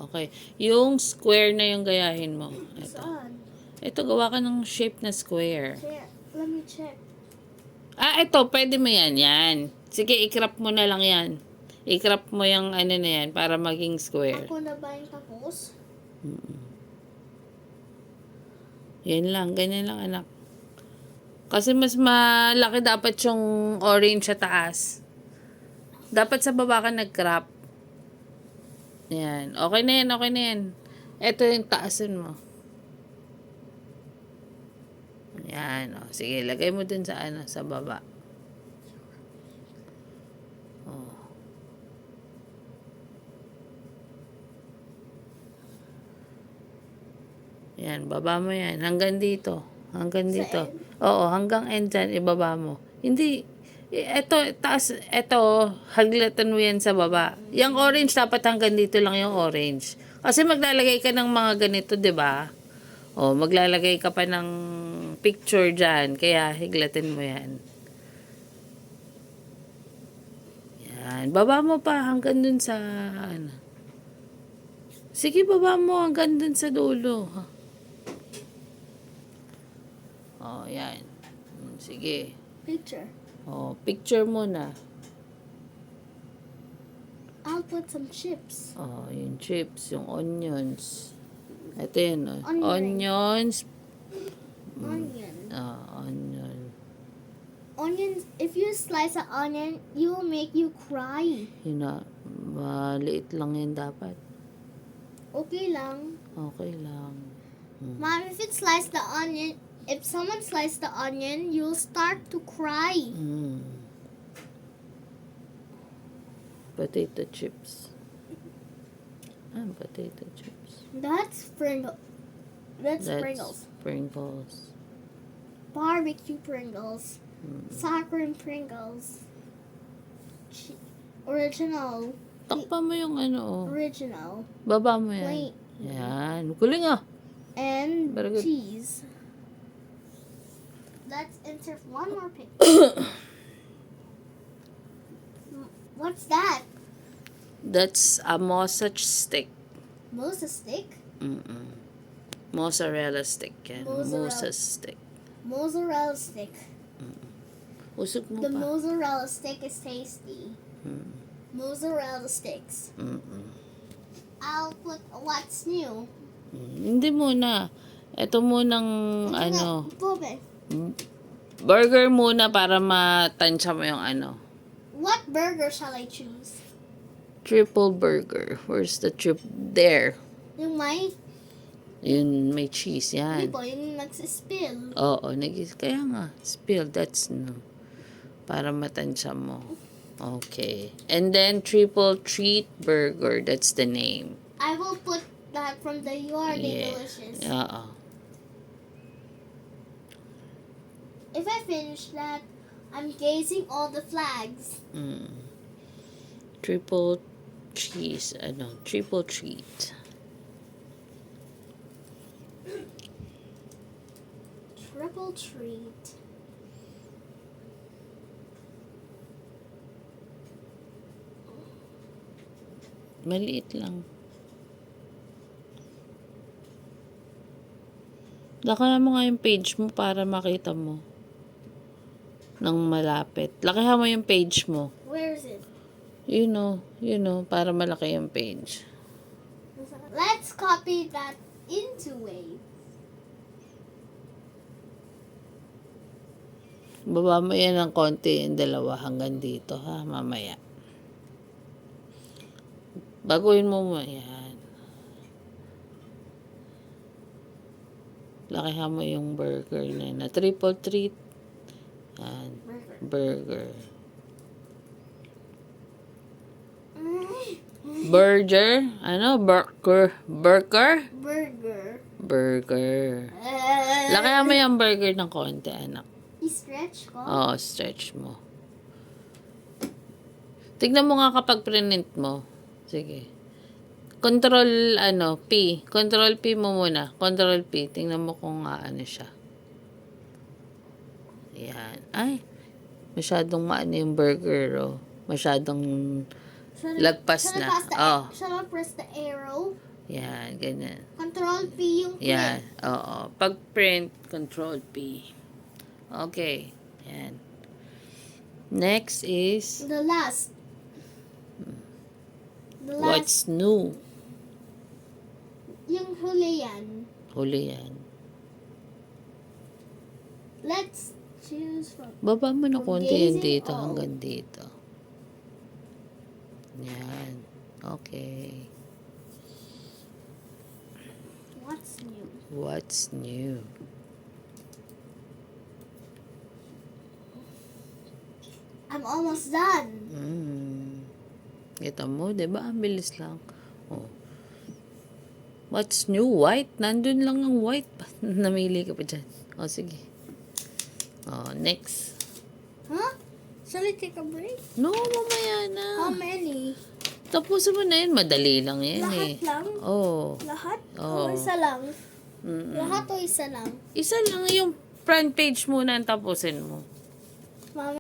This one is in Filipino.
Okay. Yung square na yung gayahin mo. Ito. Saan? Ito, gawa ka ng shape na square. Let me check. Ito, pwede mo yan. Yan. Sige, i-crop mo na lang yan. I-crop mo yung ano na yan para maging square. Ako na ba yung tapos? Yan lang. Ganyan lang, anak. Kasi mas malaki dapat yung orange sa taas. Dapat sa baba ka nag-crop. Yan. Okay na yan, okay na yan. Ito yung taasan mo. Yan. O. Sige, lagay mo dun sa sa baba. O. Yan, baba mo yan. Hanggang dito. Hanggang dito. Oo, hanggang end dyan, ibaba mo. Hindi, ito, taas, ito, haglatan mo yan sa baba. Yung orange, dapat hanggang dito lang yung orange. Kasi maglalagay ka ng mga ganito, di ba? O, maglalagay ka pa ng picture dyan. Kaya, higlatin mo yan. Yan. Baba mo pa hanggang dun sa, ano. Sige, baba mo hanggang dun sa dulo. O, yan. Sige. Picture. O, picture muna. I'll put some chips. Oh, yung chips, yung onions. Ito yun, Onion. onions. Onion. Onion. Onions, if you slice an onion, it will make you cry. Yun na, maliit lang yan dapat. Okay lang. Okay lang. Mom, if someone sliced the onion, you'll start to cry. Potato chips. Potato chips. That's Pringles. That's Pringles. Pringles. Barbecue Pringles. Sour cream Pringles. Original. Takpa mo yung ano. Original. Baba mo yan. Wait. Yan. Kuling ah. And Very good. cheese. Let's insert one more picture. What's that? That's a mozzarella stick. Mozzarella stick? Mozzarella stick yan. Mozzarella. Mozzarella stick. Mozzarella stick. Usog mo The pa. mozzarella stick is tasty. Mozzarella sticks. I'll put what's new. Hindi muna. Ito munang ano. Bobby, Burger muna para matansya mo yung ano. what burger shall I choose? Triple burger. Where's the there. Yung may, Yun, may cheese. hindi Yan. po, yung nagsispill. Oo, kaya nga. Spill. That's no. Para matansya mo. Okay. And then, triple treat burger. That's the name. I will put that from the You Are Yeah. Delicious. Oo. If I finish that, I'm gazing all the flags. Triple cheese. Triple treat. Triple treat. Maliit lang. Lakayan mo nga yung page mo para makita mo. Nang malapit. Lakayan mo yung page mo. Where is it? You know, para malaki yung page. Let's copy that into Wave. Baba mo yan ng konti yung dalawa hanggang dito, ha, mamaya. Baguhin mo mo yan. Lakihan mo yung burger na triple treat. Yan. Burger. Burger? Burger? Burger. Burger. Lakihan mo yung burger ng konti, anak. I-stretch ko? Oo, stretch mo. Tignan mo nga kapag print mo. Sige. Control, P. Control P mo muna. Control P. Tingnan mo kung ano siya. Yan. Ay, masyadong maano yung burger, oh. Masyadong Lagpas na. Oh. Shall I press the arrow? Yan, ganyan. Control P yung Yan. print. Oo. Pag print, Control P. Okay. Yan. Next is The last. The last. what's new. Yung huli yan. Huli yan. Let's choose from. Baba mo na From konti yan gazing dito all. hanggang dito. Yan. Okay. What's new? What's new? I'm almost done. Kita mo, di ba? Ang bilis lang. Oh. What's new? White? Nandun lang ang white. Namili ka pa dyan. O, sige. Oh, next. Huh? Shall I take a break? No, mamaya How na. many? Tapusin mo na yun. Madali lang yan Lahat eh. lang? Oh. Lahat? Oo. O isa lang? Mm-mm. Lahat o isa lang? Isa lang yung front page muna ang tapusin mo. Mami,